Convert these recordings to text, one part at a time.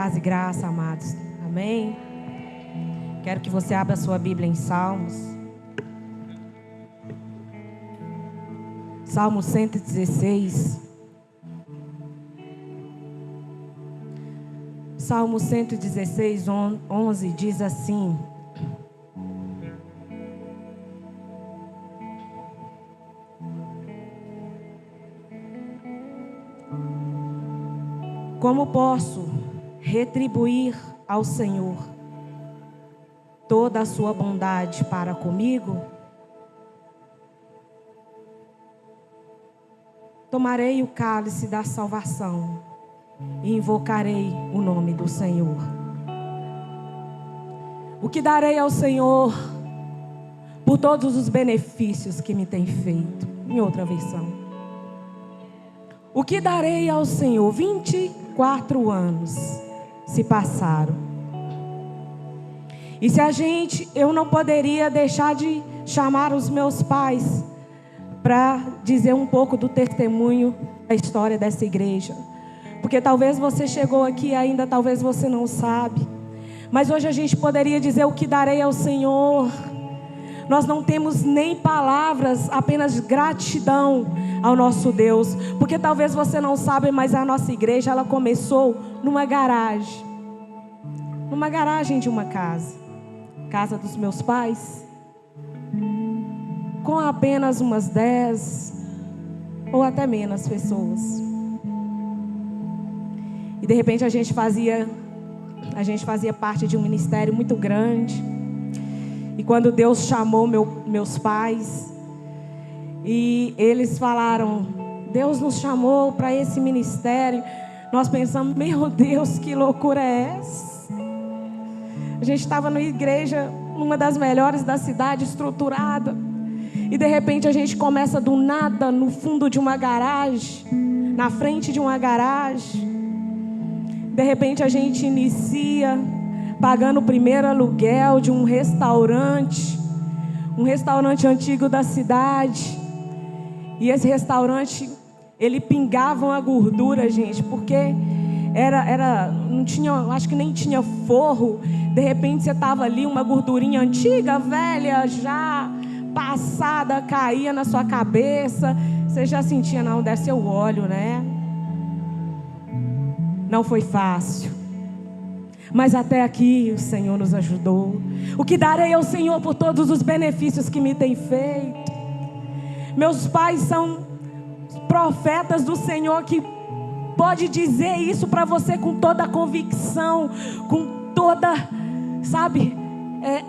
Paz e graça, amados. Amém? Quero que você abra a sua Bíblia em Salmos. Salmo 116. Salmo 116, 11 diz assim: como posso retribuir ao Senhor toda a sua bondade para comigo? Tomarei o cálice da salvação e invocarei o nome do Senhor. O que darei ao Senhor por todos os benefícios que me tem feito? Em outra versão. O que darei ao Senhor? 24 anos se passaram. E se eu não poderia deixar de chamar os meus pais para dizer um pouco do testemunho da história dessa igreja. Porque talvez você chegou aqui e ainda talvez você não sabe. Mas hoje a gente poderia dizer: o que darei ao Senhor? Nós não temos nem palavras, apenas gratidão ao nosso Deus. Porque talvez você não sabe, mas a nossa igreja, ela começou numa garagem. Numa garagem de uma casa. Casa dos meus pais. Com apenas umas 10 ou até menos pessoas. E de repente a gente fazia parte de um ministério muito grande. E quando Deus chamou meus pais, e eles falaram: Deus nos chamou para esse ministério. Nós pensamos: meu Deus, que loucura é essa? A gente estava numa igreja, uma das melhores da cidade, estruturada. E de repente a gente começa do nada, no fundo de uma garagem, na frente de uma garagem. De repente a gente inicia pagando o primeiro aluguel de um restaurante antigo da cidade. E esse restaurante, ele pingava uma gordura, gente, porque não tinha, acho que nem tinha forro. De repente você estava ali, uma gordurinha antiga, velha, já passada, caía na sua cabeça. Você já sentia: não, deve ser o óleo, né? Não foi fácil, mas até aqui o Senhor nos ajudou. O que darei ao Senhor por todos os benefícios que me tem feito? Meus pais são profetas do Senhor, que pode dizer isso para você com toda a convicção, com toda,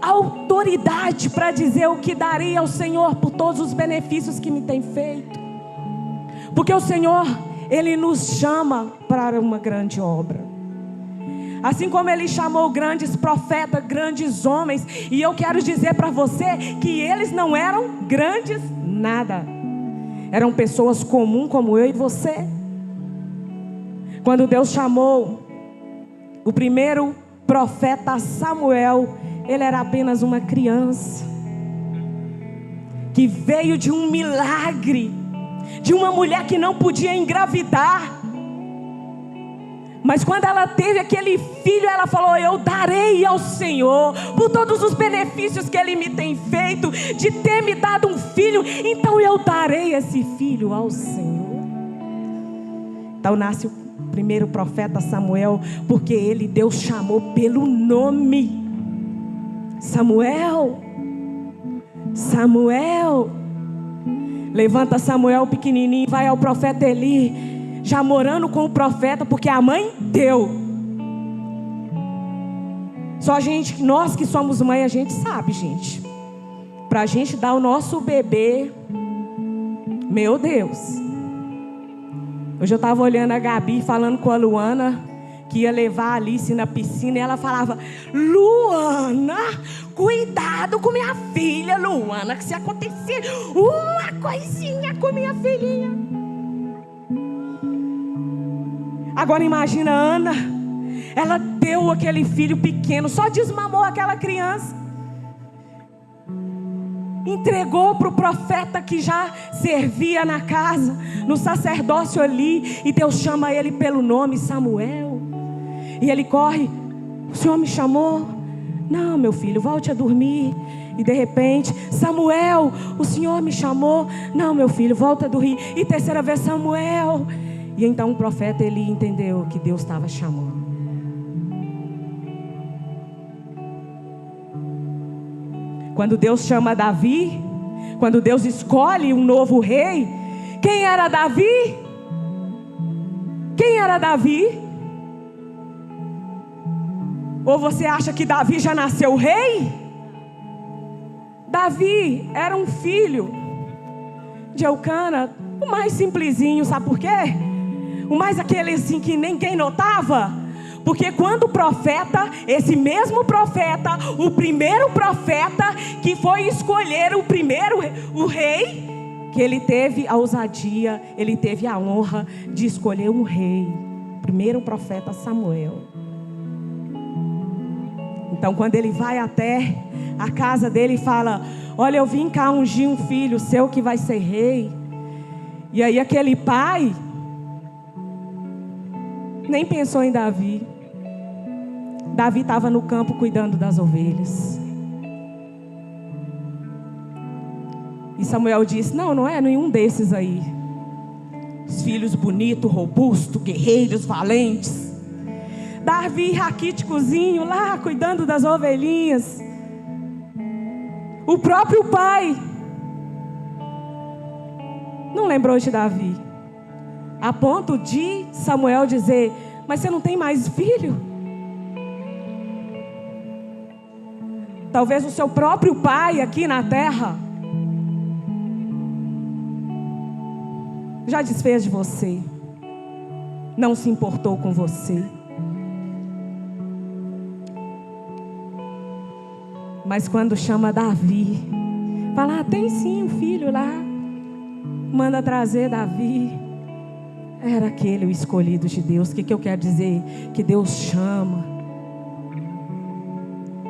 autoridade para dizer: o que darei ao Senhor por todos os benefícios que me tem feito. Porque o Senhor, Ele nos chama para uma grande obra. Assim como Ele chamou grandes profetas, grandes homens. E eu quero dizer para você que eles não eram grandes nada. Eram pessoas comuns como eu e você. Quando Deus chamou o primeiro profeta Samuel, ele era apenas uma criança que veio de um milagre, de uma mulher que não podia engravidar. Mas quando ela teve aquele filho, ela falou: eu darei ao Senhor por todos os benefícios que Ele me tem feito, de ter me dado um filho, então eu darei esse filho ao Senhor. Então nasce o primeiro profeta Samuel, porque Deus chamou pelo nome. Samuel, Samuel. Levanta Samuel pequenininho, vai ao profeta Eli, já morando com o profeta, porque a mãe deu. Só nós que somos mãe, a gente sabe, gente. Pra gente dar o nosso bebê, meu Deus. Hoje eu estava olhando a Gabi, falando com a Luana, que ia levar a Alice na piscina, e ela falava: Luana, cuidado com minha filha, Luana, que se acontecer uma coisinha com minha filhinha. Agora imagina a Ana, ela deu aquele filho pequeno, só desmamou aquela criança, entregou para o profeta que já servia na casa, no sacerdócio ali, e Deus chama ele pelo nome: Samuel. E ele corre: o Senhor me chamou? Não, meu filho, volte a dormir. E de repente: Samuel, o Senhor me chamou? Não, meu filho, volta a dormir. E terceira vez: Samuel. E então o profeta Eli entendeu que Deus estava chamando. Quando Deus chama Davi, quando Deus escolhe um novo rei, quem era Davi? Quem era Davi? Ou você acha que Davi já nasceu rei? Davi era um filho de Eucana, o mais simplesinho, sabe por quê? O mais aquele assim que ninguém notava. Porque quando o profeta, esse mesmo profeta, o primeiro profeta que foi escolher o rei, que ele teve a ousadia, ele teve a honra de escolher um rei. Primeiro profeta Samuel. Então quando ele vai até a casa dele e fala: olha, eu vim cá ungir um filho seu que vai ser rei. E aí aquele pai nem pensou em Davi. Davi estava no campo cuidando das ovelhas. E Samuel disse: não é nenhum desses aí. Os filhos bonitos, robustos, guerreiros, valentes. Davi raquíticozinho lá cuidando das ovelhinhas. O próprio pai não lembrou de Davi, a ponto de Samuel dizer: mas você não tem mais filho? Talvez o seu próprio pai aqui na terra já desfez de você, não se importou com você. Mas quando chama Davi, fala: tem sim um filho lá, manda trazer Davi. Era aquele o escolhido de Deus. O que eu quero dizer? Que Deus chama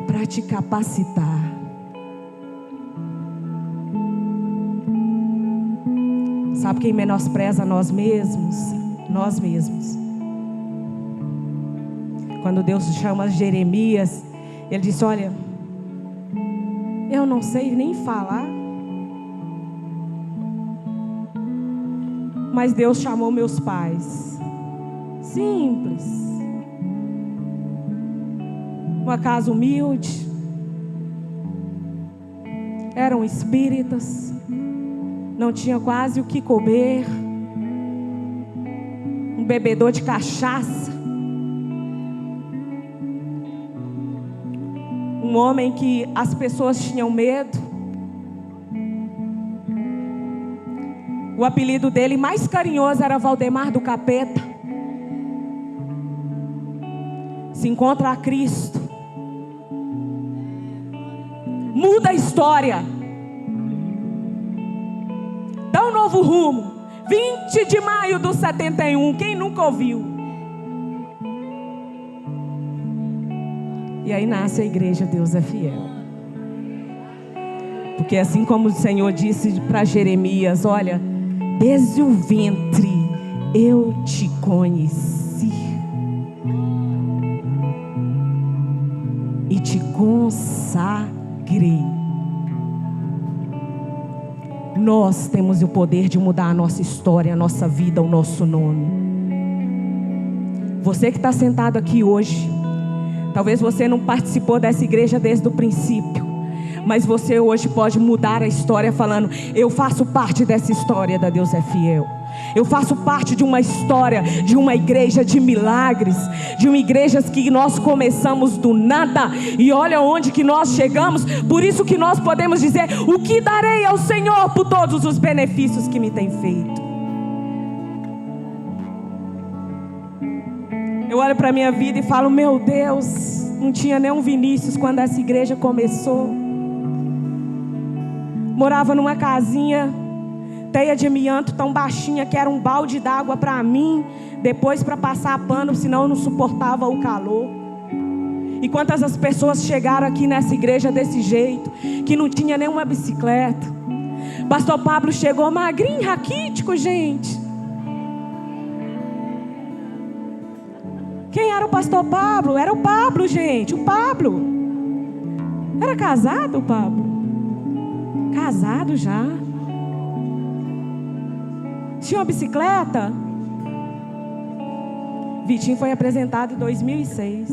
para te capacitar. Sabe quem menospreza nós mesmos? Nós mesmos. Quando Deus chama Jeremias, ele disse: olha, eu não sei nem falar, mas Deus chamou meus pais. Simples. Uma casa humilde. Eram espíritas. Não tinha quase o que comer. Um bebedor de cachaça. Um homem que as pessoas tinham medo. O apelido dele mais carinhoso era Valdemar do Capeta. Se encontra a Cristo, muda a história, dá um novo rumo. 20 de maio do 71, quem nunca ouviu? E aí nasce a igreja Deus é Fiel. Porque assim como o Senhor disse para Jeremias: olha, desde o ventre eu te conheci e te consagrei. Nós temos o poder de mudar a nossa história, a nossa vida, o nosso nome. Você que está sentado aqui hoje, talvez você não participou dessa igreja desde o princípio, mas você hoje pode mudar a história falando: eu faço parte dessa história da Deus é Fiel. Eu faço parte de uma história, de uma igreja de milagres, de uma igreja que nós começamos do nada e olha onde que nós chegamos. Por isso que nós podemos dizer: o que darei ao Senhor por todos os benefícios que me tem feito. Eu olho para a minha vida e falo: meu Deus, não tinha nem um Vinícius quando essa igreja começou. Morava numa casinha teia de amianto tão baixinha que era um balde d'água para mim, depois para passar pano, senão eu não suportava o calor. E quantas as pessoas chegaram aqui nessa igreja desse jeito, que não tinha nenhuma bicicleta. Pastor Pablo chegou magrinho, raquítico, gente. Quem era o pastor Pablo? Era o Pablo, gente, o Pablo. Era casado o Pablo? Casado já. Tinha uma bicicleta? Vitinho foi apresentado em 2006.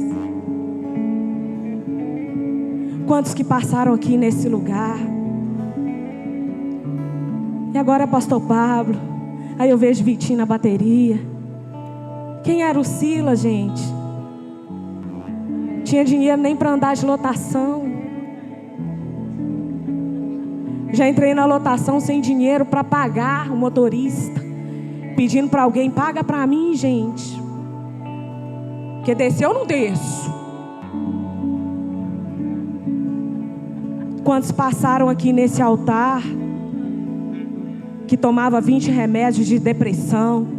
Quantos que passaram aqui nesse lugar? E agora é pastor Pablo. Aí eu vejo Vitinho na bateria. Quem era o Silas, gente? Tinha dinheiro nem para andar de lotação. Já entrei na lotação sem dinheiro para pagar o motorista, pedindo para alguém: paga para mim, gente, porque descer eu não desço. Quantos passaram aqui nesse altar que tomava 20 remédios de depressão?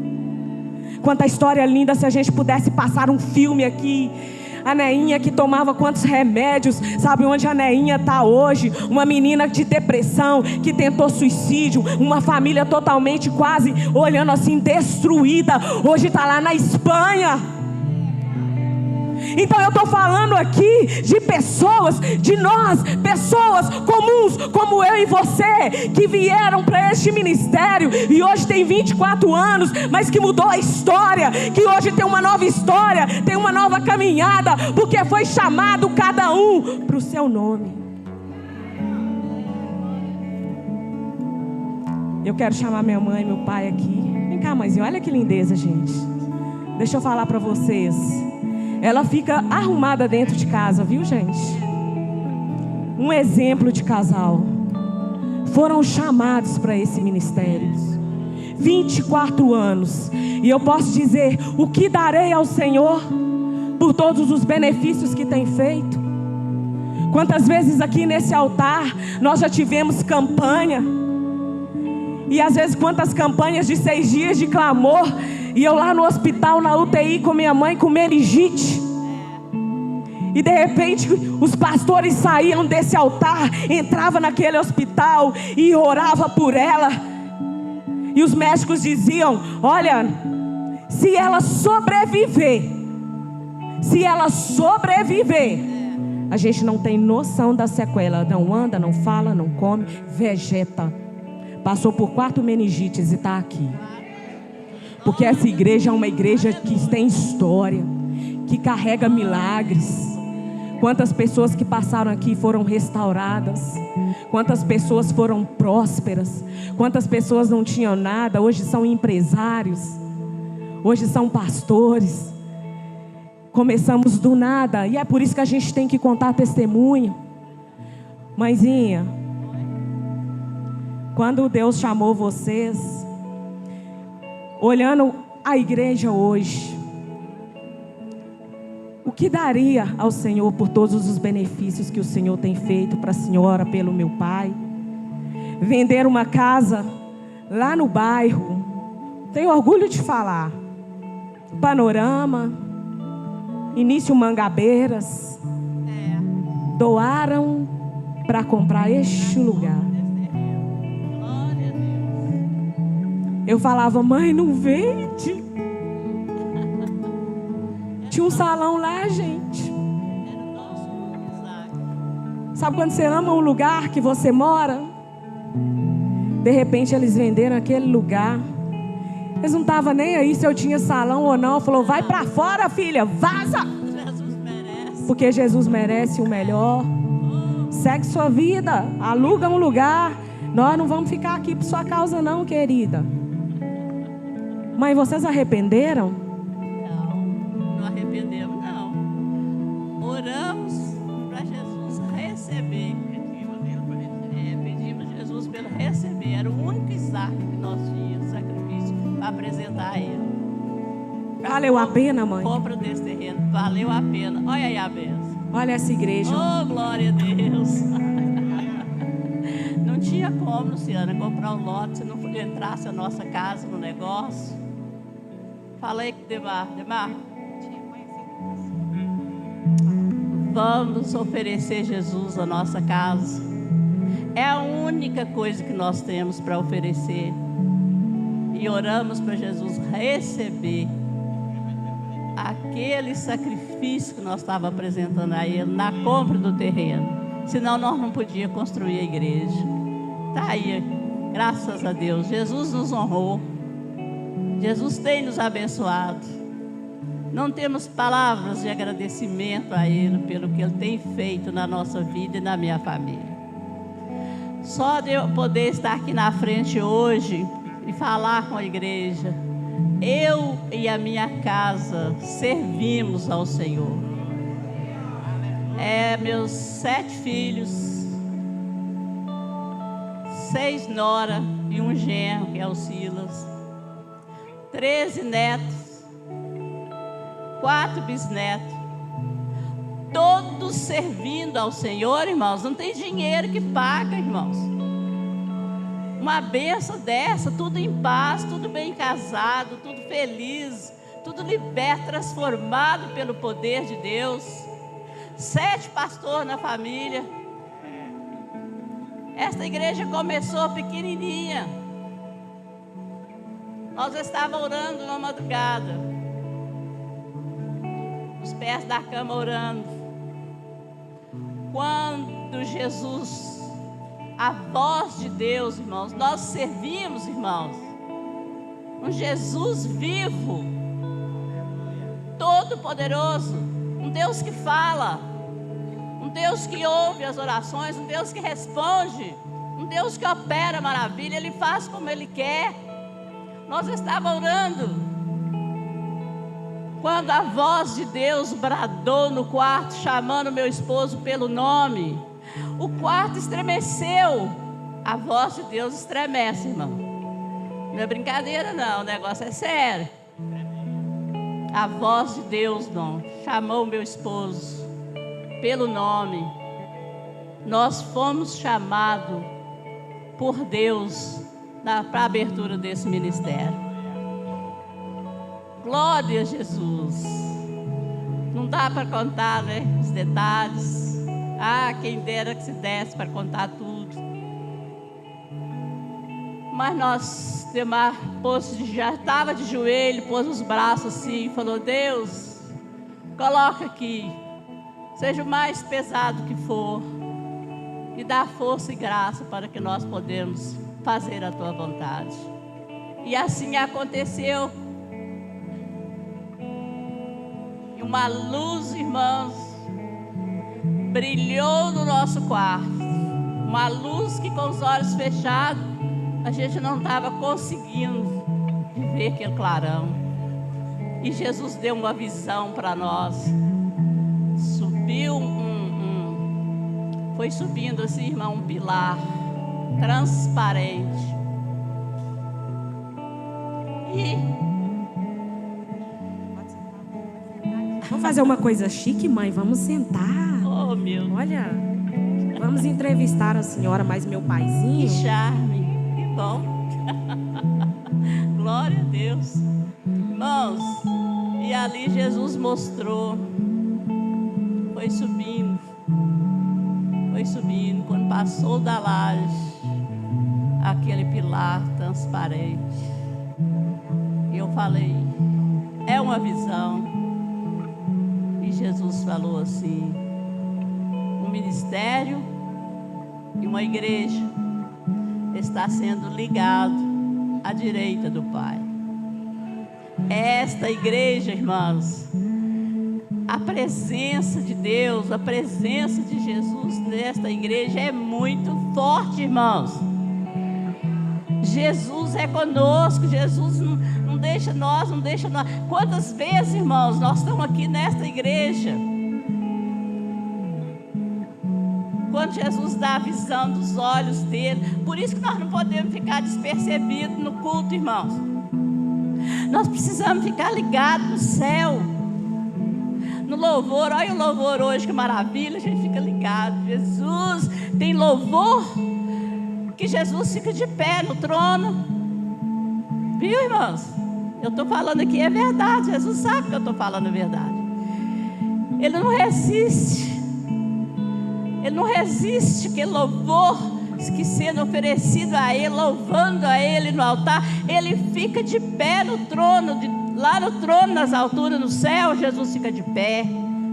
Quanta história linda, se a gente pudesse passar um filme aqui. A Neinha que tomava quantos remédios, sabe onde a Neinha está hoje? Uma menina de depressão que tentou suicídio, uma família totalmente quase olhando assim destruída, hoje está lá na Espanha. Então eu estou falando aqui de pessoas, de nós, pessoas comuns como eu e você, que vieram para este ministério e hoje tem 24 anos, mas que mudou a história, que hoje tem uma nova história, tem uma nova caminhada, porque foi chamado cada um para o seu nome. Eu quero chamar minha mãe e meu pai aqui. Vem cá, mãezinha, olha que lindeza, gente. Deixa eu falar para vocês. Ela fica arrumada dentro de casa, viu, gente? Um exemplo de casal. Foram chamados para esse ministério. 24 anos. E eu posso dizer: o que darei ao Senhor por todos os benefícios que tem feito? Quantas vezes aqui nesse altar nós já tivemos campanha. E às vezes quantas campanhas de 6 dias de clamor. E eu lá no hospital, na UTI, com minha mãe com meningite. E de repente os pastores saíam desse altar, entravam naquele hospital e oravam por ela. E os médicos diziam: olha, se ela sobreviver, a gente não tem noção da sequela. Não anda, não fala, não come, vegeta. Passou por 4 meningites e está aqui. Porque essa igreja é uma igreja que tem história, que carrega milagres. Quantas pessoas que passaram aqui foram restauradas. Quantas pessoas foram prósperas. Quantas pessoas não tinham nada, hoje são empresários. Hoje são pastores. Começamos do nada, e é por isso que a gente tem que contar testemunho. Mãezinha, quando Deus chamou vocês, olhando a igreja hoje, o que daria ao Senhor por todos os benefícios que o Senhor tem feito para a senhora, pelo meu pai? Vender uma casa lá no bairro, tenho orgulho de falar, Panorama, Início Mangabeiras, doaram para comprar este lugar. Eu falava: mãe, não vende. Tinha um salão lá, gente. Sabe quando você ama um lugar que você mora? De repente eles venderam aquele lugar. Eles não estavam nem aí se eu tinha salão ou não. Falou: vai para fora, filha, vaza. Jesus merece. Porque Jesus merece o melhor. Segue sua vida, aluga um lugar. Nós não vamos ficar aqui por sua causa não, querida. Mãe, vocês arrependeram? Não arrependemos não. Oramos para Jesus receber. Pedimos a Jesus pelo receber. Era o único Isaac que nós tínhamos, sacrifício, para apresentar a Ele. Valeu a pena, mãe? Compra desse terreno, valeu a pena. Olha aí a benção. Olha essa igreja. Oh, glória a Deus. Não tinha como, Luciana, comprar um lote se não entrasse a nossa casa no negócio. Fala aí, Demar. Vamos oferecer Jesus a nossa casa. É a única coisa que nós temos para oferecer. E oramos para Jesus receber a aquele sacrifício que nós estávamos apresentando a Ele na compra do terreno. Senão nós não podíamos construir a igreja. Está aí, graças a Deus. Jesus nos honrou. Jesus tem nos abençoado. Não temos palavras de agradecimento a Ele pelo que Ele tem feito na nossa vida e na minha família. Só de eu poder estar aqui na frente hoje e falar com a igreja, eu e a minha casa servimos ao Senhor. Meus 7 filhos, 6 nora e um genro, que é o Silas, 13 netos, 4 bisnetos, todos servindo ao Senhor, irmãos. Não tem dinheiro que paga, irmãos. Uma bênção dessa, tudo em paz, tudo bem casado, tudo feliz, tudo liberto, transformado pelo poder de Deus. 7 pastores na família. Esta igreja começou pequenininha. Nós estávamos orando na madrugada, os pés da cama orando. Quando Jesus, a voz de Deus, irmãos, nós servimos, irmãos, um Jesus vivo, todo poderoso, um Deus que fala, um Deus que ouve as orações, um Deus que responde, um Deus que opera maravilha. Ele faz como Ele quer. Nós estávamos orando, quando a voz de Deus bradou no quarto, chamando meu esposo pelo nome, o quarto estremeceu. A voz de Deus estremece, irmão. Não é brincadeira não, o negócio é sério. A voz de Deus, irmão, chamou meu esposo pelo nome. Nós fomos chamados por Deus para a abertura desse ministério. Glória a Jesus. Não dá para contar, né, os detalhes. Quem dera que se desse para contar tudo. Mas nós, Demar, já estava de joelho, pôs os braços assim e falou: Deus, coloca aqui, seja o mais pesado que for, e dá força e graça para que nós podemos fazer a tua vontade. E assim aconteceu. E uma luz, irmãos, brilhou no nosso quarto. Uma luz que com os olhos fechados a gente não estava conseguindo ver aquele clarão. E Jesus deu uma visão para nós. Subiu foi subindo assim, irmão, um pilar transparente. E vamos fazer uma coisa chique, mãe? Vamos sentar. oh, meu, Olha, vamos entrevistar a senhora, mais meu que paizinho. charme, que bom. Glória a Deus. Irmãos, e ali Jesus mostrou. Foi subindo. Quando passou da laje, aquele pilar transparente. E eu falei: é uma visão. E Jesus falou assim: um ministério e uma igreja está sendo ligado à direita do Pai. Esta igreja, irmãos, a presença de Deus, a presença de Jesus nesta igreja é muito forte, irmãos. Jesus é conosco, Jesus não deixa nós. Quantas vezes, irmãos, nós estamos aqui nesta igreja, quando Jesus dá a visão dos olhos dele. Por isso que nós não podemos ficar despercebidos no culto, irmãos. Nós precisamos ficar ligados no céu, no louvor. Olha o louvor hoje, que maravilha, a gente fica ligado. Jesus, tem louvor que Jesus fica de pé no trono. Viu, irmãos? Eu estou falando aqui, é verdade. Jesus sabe que eu estou falando a verdade. Ele não resiste. Ele não resiste aquele louvor que sendo oferecido a Ele, louvando a Ele no altar. Ele fica de pé no trono, Lá no trono, nas alturas, no céu, Jesus fica de pé.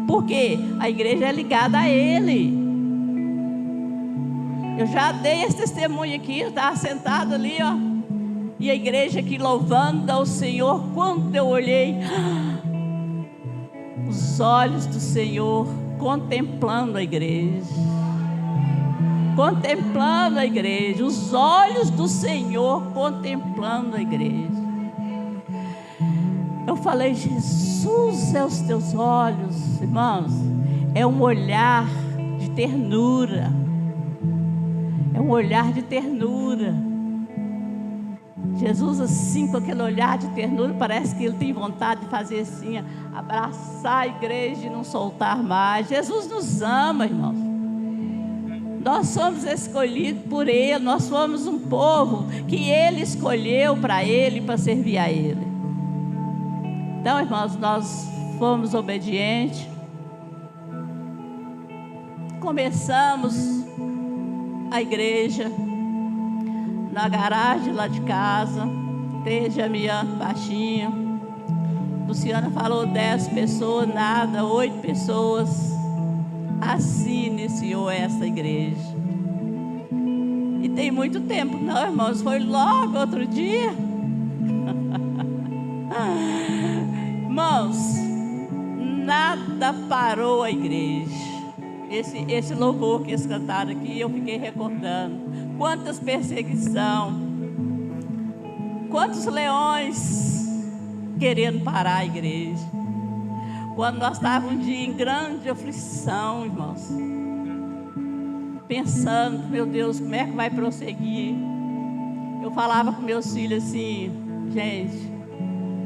Por quê? A igreja é ligada a Ele. Eu já dei esse testemunho aqui, eu estava sentado ali, ó. E a igreja aqui louvando ao Senhor. Quando eu olhei, os olhos do Senhor contemplando a igreja. Contemplando a igreja. Os olhos do Senhor contemplando a igreja. Eu falei, Jesus, é os teus olhos, irmãos. É um olhar de ternura. É um olhar de ternura. Jesus, assim, com aquele olhar de ternura, parece que Ele tem vontade de fazer assim, abraçar a igreja e não soltar mais. Jesus nos ama, irmãos. Nós somos escolhidos por Ele, nós somos um povo que Ele escolheu para Ele, para servir a Ele. Então, irmãos, nós fomos obedientes. Começamos a igreja na garagem lá de casa. Desde a minha baixinho. Luciana falou 10 pessoas, nada, 8 pessoas. Assim iniciou essa igreja. E tem muito tempo, não, irmãos, foi logo outro dia. Irmãos, nada parou a igreja. Esse louvor que eles cantaram aqui, eu fiquei recordando. Quantas perseguições, quantos leões querendo parar a igreja. Quando nós estávamos um dia em grande aflição, irmãos, pensando, meu Deus, como é que vai prosseguir? Eu falava com meus filhos assim, gente,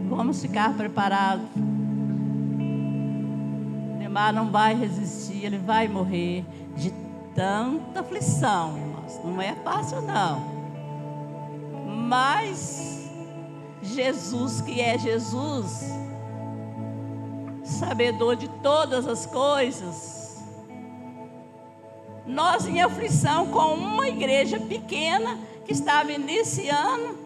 vamos ficar preparados. Neymar não vai resistir, ele vai morrer de tanta aflição, irmãos. Não é fácil, não. Mas Jesus, que é Jesus, sabedor de todas as coisas, nós em aflição com uma igreja pequena que estava iniciando,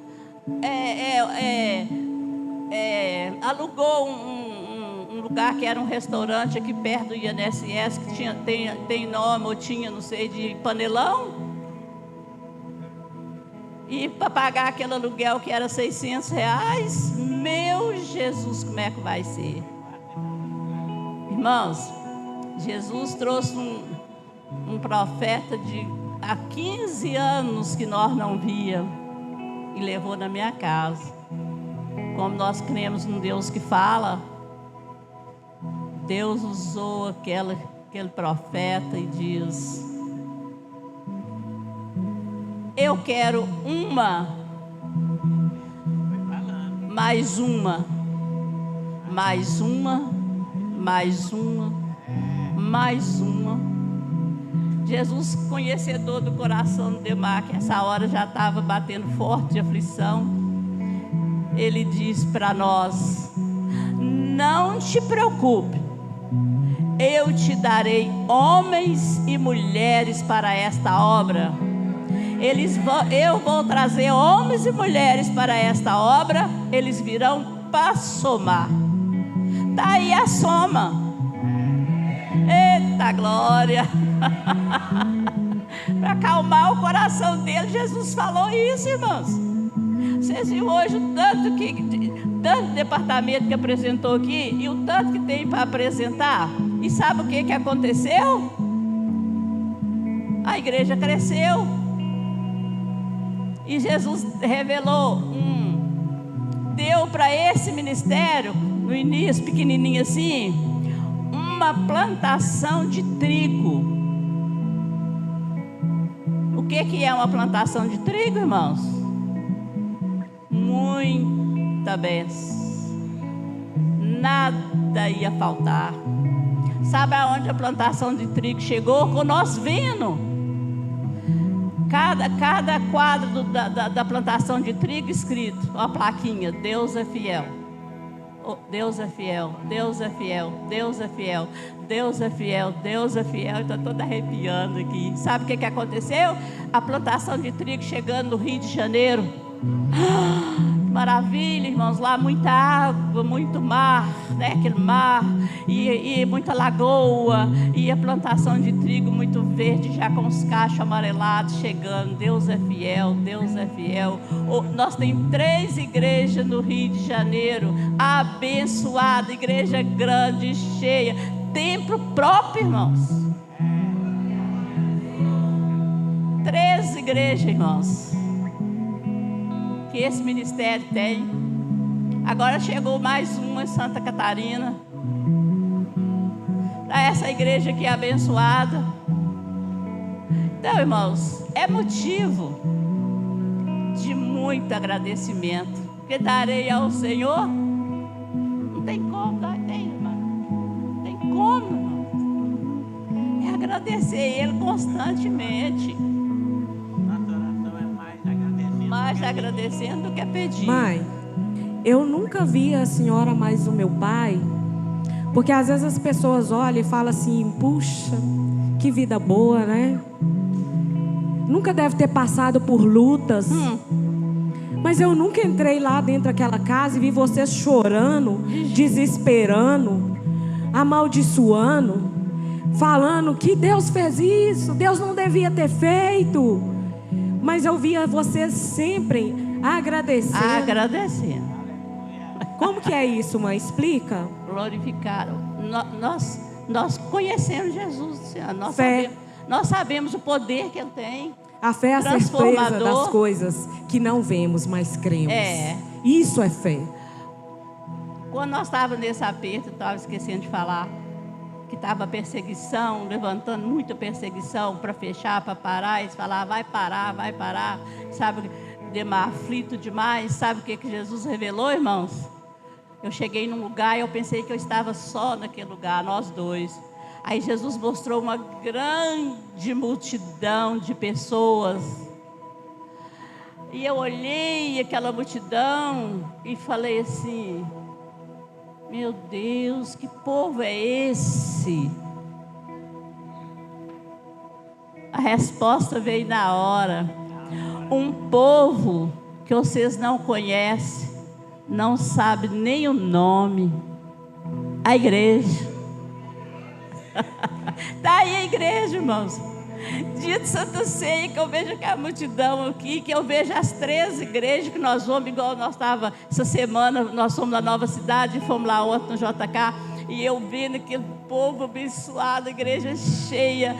alugou um lugar que era um restaurante aqui perto do INSS, que tem nome, ou tinha, não sei, de Panelão. E para pagar aquele aluguel que era R$600, meu Jesus, como é que vai ser? Irmãos, Jesus trouxe um profeta há 15 anos que nós não víamos e levou na minha casa. Como nós cremos num Deus que fala, Deus usou aquele profeta e diz: eu quero mais uma. Jesus, conhecedor do coração de Neymar, que essa hora já estava batendo forte de aflição, Ele diz para nós: não te preocupe, eu te darei homens e mulheres para esta obra. Eu vou trazer homens e mulheres para esta obra, eles virão para somar. Daí a soma. Eita glória! Para acalmar o coração dele, Jesus falou isso, irmãos. Vocês viram hoje o tanto departamento que apresentou aqui e o tanto que tem para apresentar. E sabe o que aconteceu? A igreja cresceu. E Jesus revelou, deu para esse ministério, no início pequenininho assim, uma plantação de trigo. O que é uma plantação de trigo, irmãos? Muita bênção. Nada ia faltar. Sabe aonde a plantação de trigo chegou? Com nós vendo. Cada quadro da plantação de trigo escrito, uma plaquinha: Deus é fiel. Oh, Deus é fiel, Deus é fiel, Deus é fiel, Deus é fiel, Deus é fiel. Estou toda arrepiando aqui. Sabe o que aconteceu? A plantação de trigo chegando no Rio de Janeiro. maravilha, irmãos. Lá muita água, muito mar, né? Aquele mar, e muita lagoa, e a plantação de trigo muito verde, já com os cachos amarelados chegando. Deus é fiel, Deus é fiel. Nós temos 3 igrejas no Rio de Janeiro, abençoada, igreja grande, cheia, templo próprio, irmãos. 3 igrejas, irmãos, que esse ministério tem. Agora chegou mais uma em Santa Catarina, para essa igreja aqui abençoada. Então, irmãos, é motivo de muito agradecimento. Que darei ao Senhor? Não tem como, tem, irmão. Não tem como, irmão. É agradecer Ele constantemente. Mais agradecendo do que pedir. Mãe, eu nunca vi a senhora mais o meu pai, porque às vezes as pessoas olham e falam assim: puxa, que vida boa, né? Nunca deve ter passado por lutas. Mas eu nunca entrei lá dentro daquela casa e vi vocês chorando, desesperando, amaldiçoando, falando que Deus fez isso, Deus não devia ter feito. Mas eu via vocês sempre agradecendo. Como que é isso, mãe? Explica. Glorificaram. Nós conhecemos Jesus, Senhor. Nós sabemos o poder que Ele tem. A fé é a certeza das coisas que não vemos, mas cremos. Isso é fé. Quando nós estávamos nesse aperto, eu estava esquecendo de falar que estava perseguição, levantando muita perseguição para fechar, para parar. Eles falavam: vai parar. Sabe, Demar, aflito demais. Sabe o que Jesus revelou, irmãos? Eu cheguei num lugar e eu pensei que eu estava só naquele lugar, nós dois. Aí Jesus mostrou uma grande multidão de pessoas. E eu olhei aquela multidão e falei assim: meu Deus, que povo é esse? A resposta veio na hora. Um povo que vocês não conhecem, não sabem nem o nome. A igreja. Está aí a igreja, irmãos. Dia de Santa Ceia, que eu vejo aquela multidão aqui, que eu vejo as 3 igrejas que nós vamos, igual nós estávamos essa semana, nós fomos na Nova Cidade, fomos lá ontem no JK, e eu vendo aquele povo abençoado, a igreja cheia,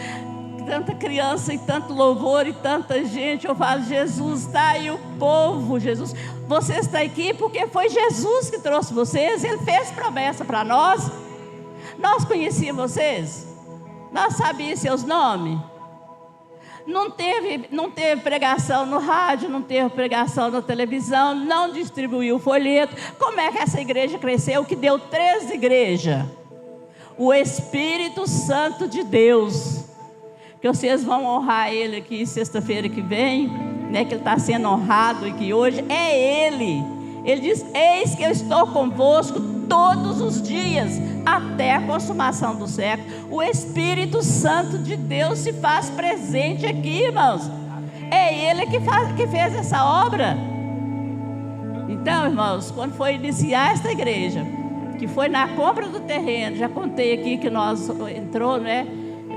tanta criança e tanto louvor e tanta gente. Eu falo: Jesus, está aí o povo, Jesus. Você está aqui porque foi Jesus que trouxe vocês. Ele fez promessa para nós. Nós conhecíamos vocês, nós sabíamos seus nomes. Não teve pregação no rádio, não teve pregação na televisão, não distribuiu folheto. Como é que essa igreja cresceu? Que deu 3 igrejas. O Espírito Santo de Deus, que vocês vão honrar Ele aqui sexta-feira que vem, né? Que Ele está sendo honrado, e que hoje é Ele. Ele diz: eis que eu estou convosco todos os dias, até a consumação do século. O Espírito Santo de Deus se faz presente aqui, irmãos. É Ele que fez essa obra. Então, irmãos, quando foi iniciar esta igreja, que foi na compra do terreno, já contei aqui que nós entrou, né?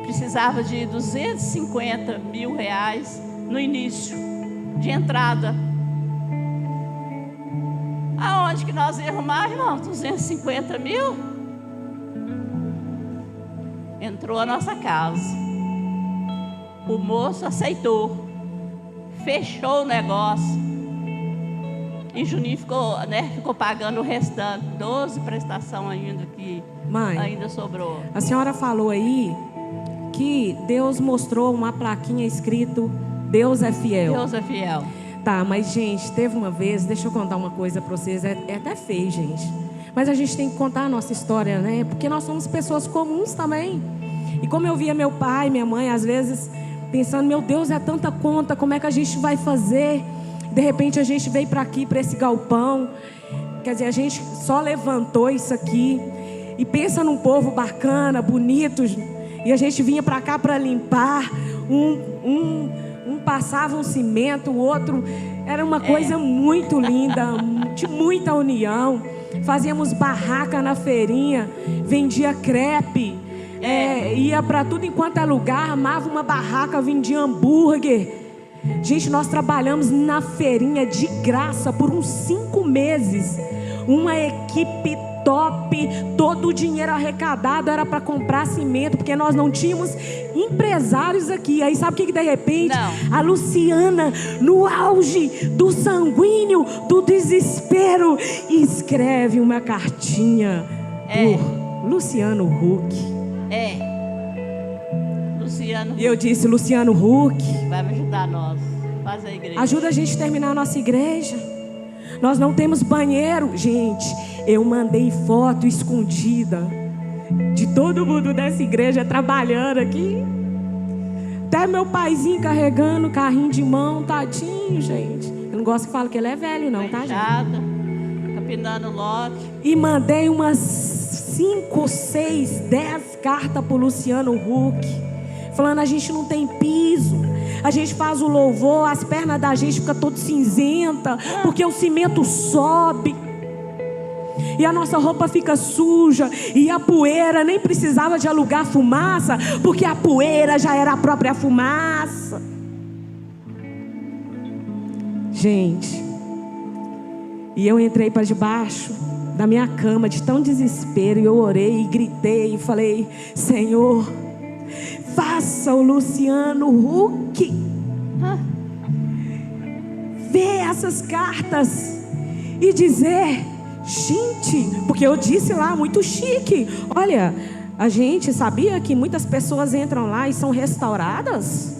Precisava de 250 mil reais no início, de entrada. Aonde que nós ia arrumar, irmão? 250 mil? Entrou a nossa casa. O moço aceitou. Fechou o negócio. E Juninho ficou pagando o restante. 12 prestações ainda que Mãe, ainda sobrou. A senhora falou aí que Deus mostrou uma plaquinha escrito: Deus é fiel. Deus é fiel. Tá, mas gente, teve uma vez, deixa eu contar uma coisa para vocês, é até feio, gente. Mas a gente tem que contar a nossa história, né? Porque nós somos pessoas comuns também. E como eu via meu pai, minha mãe, às vezes pensando: meu Deus, é tanta conta, como é que a gente vai fazer? De repente a gente veio para aqui, para esse galpão. Quer dizer, a gente só levantou isso aqui. E pensa num povo bacana, bonito. E a gente vinha para cá para limpar Um passava um cimento, o outro... Era uma coisa muito linda, de muita união. Fazíamos barraca na feirinha, vendia crepe, ia para tudo enquanto é lugar, armava uma barraca, vendia hambúrguer. Gente, nós trabalhamos na feirinha de graça por uns 5 meses. Uma equipe top, todo o dinheiro arrecadado era para comprar cimento, porque nós não tínhamos empresários aqui. Aí sabe o que de repente? A Luciana, no auge do sanguíneo, do desespero, escreve uma cartinha por Luciano Huck. Luciano. E eu disse: Luciano Huck, vai me ajudar nós. Faz a igreja. Ajuda a gente a terminar a nossa igreja. Nós não temos banheiro. Gente, eu mandei foto escondida de todo mundo dessa igreja trabalhando aqui. Até meu paizinho carregando o carrinho de mão, tadinho, gente. Eu não gosto que fale que ele é velho não, tá, gente? Capinando lote. E mandei umas 5, 6, 10 cartas pro Luciano Huck, falando: a gente não tem piso, a gente faz o louvor, as pernas da gente ficam todas cinzentas, porque o cimento sobe, e a nossa roupa fica suja, e a poeira nem precisava de alugar fumaça, porque a poeira já era a própria fumaça. Gente, e eu entrei para debaixo da minha cama de tão desespero, e eu orei e gritei e falei: Senhor, faça o Luciano Huck ver essas cartas e dizer: gente, porque eu disse lá, muito chique, olha, a gente sabia que muitas pessoas entram lá e são restauradas.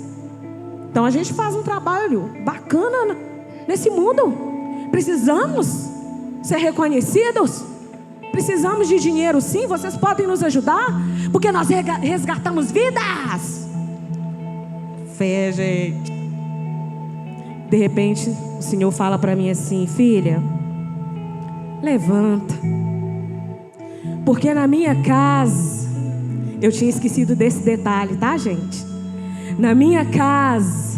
Então a gente faz um trabalho bacana nesse mundo. Precisamos ser reconhecidos. Precisamos de dinheiro, sim. Vocês podem nos ajudar, porque nós resgatamos vidas. Fé, gente. De repente o Senhor fala para mim assim: filha, levanta, porque na minha casa, eu tinha esquecido desse detalhe, tá, gente? Na minha casa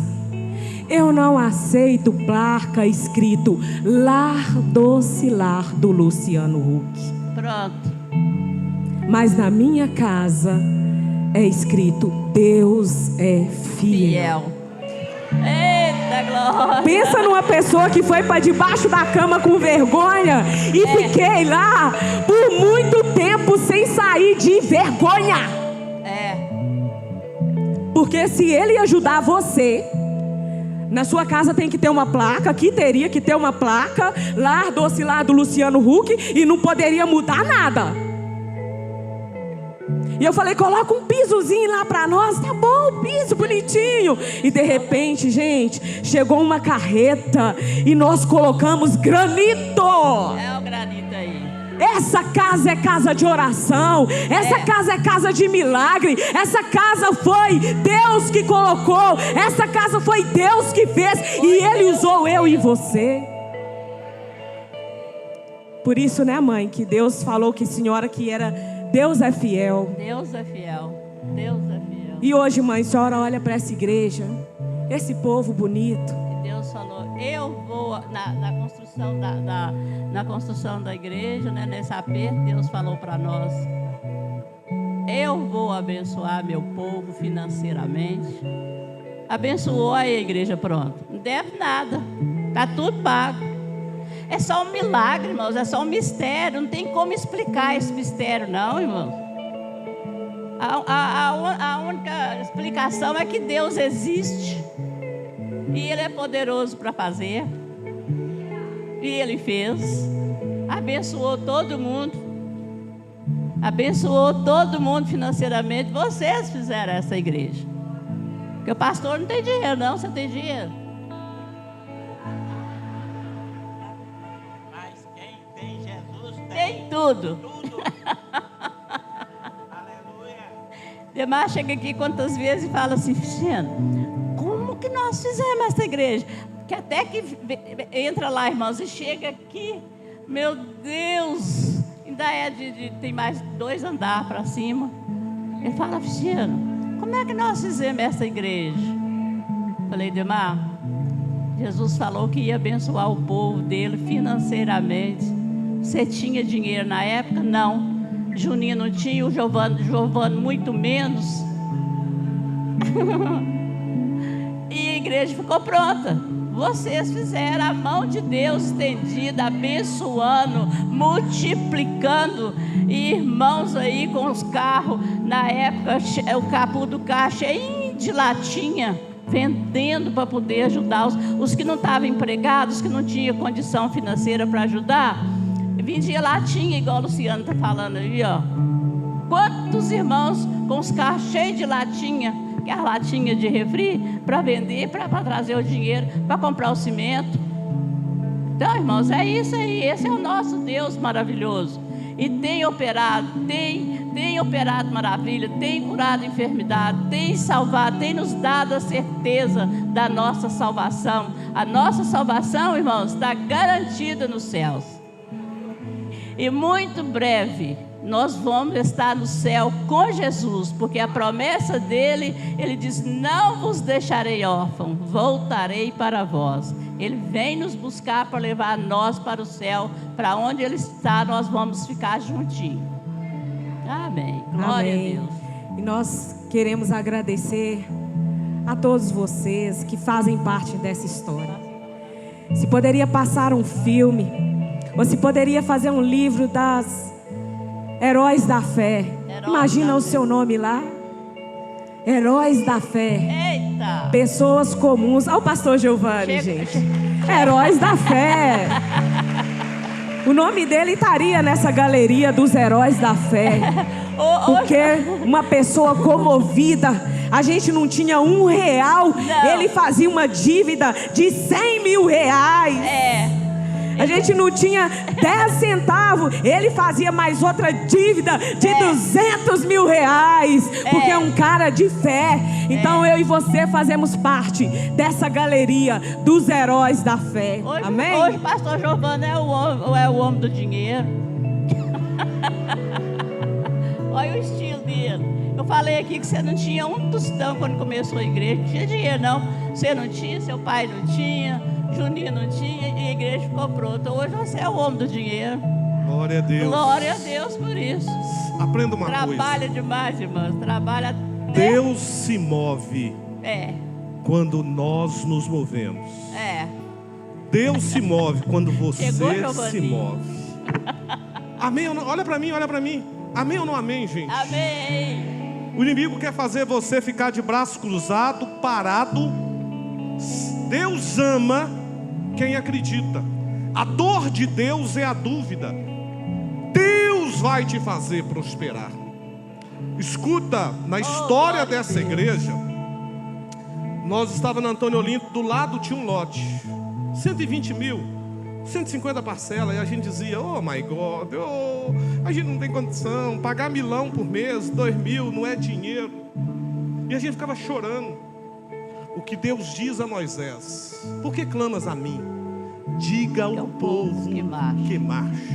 eu não aceito placa escrito Lar Doce Lar do Luciano Huck. Pronto. Mas na minha casa é escrito Deus é fiel. Eita glória. Pensa numa pessoa que foi para debaixo da cama com vergonha, e fiquei lá por muito tempo sem sair de vergonha. Porque se ele ajudar você, na sua casa tem que ter uma placa, aqui teria que ter uma placa, Lar Doce Lar do Luciano Huck, e não poderia mudar nada. E eu falei: coloca um pisozinho lá para nós. Tá bom, piso bonitinho. E de repente, gente, chegou uma carreta e nós colocamos granito. É o granito aí. Essa casa é casa de oração. Essa casa é casa de milagre. Essa casa foi Deus que colocou. Essa casa foi Deus que fez. E Ele usou eu e você. Por isso, né, mãe, que Deus falou que senhora que era Deus é fiel. Deus é fiel. Deus é fiel. E hoje, mãe, a senhora olha para essa igreja, esse povo bonito. E Deus falou: eu vou na construção da igreja, né, nesse aperto, Deus falou para nós: eu vou abençoar meu povo financeiramente. Abençoou a igreja, pronto. Não deve nada. Está tudo pago. É só um milagre, irmãos. É só um mistério. Não tem como explicar esse mistério, não, irmãos. A única explicação é que Deus existe. E Ele é poderoso para fazer. E Ele fez. Abençoou todo mundo. Abençoou todo mundo financeiramente. Vocês fizeram essa igreja. Porque o pastor não tem dinheiro, não. Você tem dinheiro? Mas quem tem Jesus tem tudo. Aleluia. Demais chega aqui quantas vezes e fala assim: Cristiano, como que nós fizemos essa igreja? Que até que entra lá, irmãos, e chega aqui, meu Deus, ainda tem mais 2 andares para cima. Ele fala: Cristiano, como é que nós fizemos essa igreja? Falei, Demar, Jesus falou que ia abençoar o povo dele financeiramente. Você tinha dinheiro na época? Não. Juninho não tinha, o Giovano muito menos. E a igreja ficou pronta. Vocês fizeram a mão de Deus estendida, abençoando, multiplicando. E irmãos aí com os carros, na época, o capô do carro cheio de latinha, vendendo para poder ajudar os que não estavam empregados, os que não tinham condição financeira para ajudar. Vendia latinha, igual a Luciana está falando aí, ó. Quantos irmãos com os carros cheios de latinha, que é a latinha de refri, para vender, para trazer o dinheiro, para comprar o cimento. Então, irmãos, é isso aí. Esse é o nosso Deus maravilhoso. E tem operado maravilha, tem curado enfermidade, tem salvado, tem nos dado a certeza da nossa salvação. A nossa salvação, irmãos, está garantida nos céus. E muito breve nós vamos estar no céu com Jesus, porque a promessa dele, ele diz: não vos deixarei órfão, voltarei para vós. Ele vem nos buscar para levar nós para o céu, para onde ele está, nós vamos ficar juntinhos. Amém. Glória Amém. a Deus. E nós queremos agradecer a todos vocês que fazem parte dessa história. Se poderia passar um filme, ou se poderia fazer um livro das Heróis da Fé. Imagina o seu nome lá. Heróis da Fé. Eita! Pessoas comuns. Olha o pastor Giovanni, gente. Heróis da Fé. O nome dele estaria nessa galeria dos Heróis da Fé. Porque uma pessoa comovida, a gente não tinha R$1, ele fazia uma dívida de 100 mil reais. A gente não tinha 10 centavos, ele fazia mais outra dívida de 200 mil reais, porque é um cara de fé. Então eu e você fazemos parte dessa galeria dos Heróis da Fé. Amém? Hoje o pastor Giovano é o homem do dinheiro. Olha o estilo dele. Eu falei aqui que você não tinha um tostão quando começou a igreja. Não tinha dinheiro, não. Você não tinha, seu pai não tinha, Juninho não tinha, e a igreja ficou pronta. Hoje você é o homem do dinheiro. Glória a Deus. Glória a Deus por isso. Aprenda uma coisa. Trabalha demais, irmãos. Trabalha até... Deus se move quando nós nos movemos. Deus se move quando você se move. Amém ou não? Olha para mim, olha para mim. Amém ou não amém, gente? Amém. O inimigo quer fazer você ficar de braço cruzado, parado. Deus ama quem acredita. A dor de Deus é a dúvida. Deus vai te fazer prosperar. Escuta, na história dessa igreja, nós estávamos na Antônio Olinto, do lado tinha um lote, 120 mil, 150 parcelas, e a gente dizia: oh my God, a gente não tem condição, pagar $1.000 por mês, 2.000 não é dinheiro. E a gente ficava chorando. O que Deus diz a Moisés: por que clamas a mim? Diga ao povo que marche.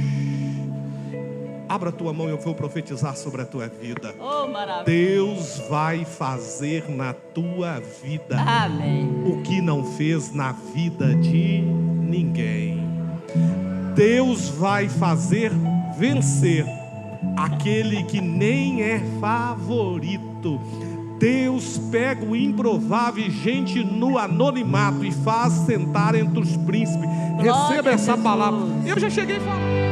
Abra a tua mão e eu vou profetizar sobre a tua vida. Oh, maravilha. Deus vai fazer na tua vida o que não fez na vida de ninguém. Deus vai fazer vencer aquele que nem é favorito. Deus pega o improvável, gente no anonimato, e faz sentar entre os príncipes. Receba essa palavra. Eu já cheguei falando.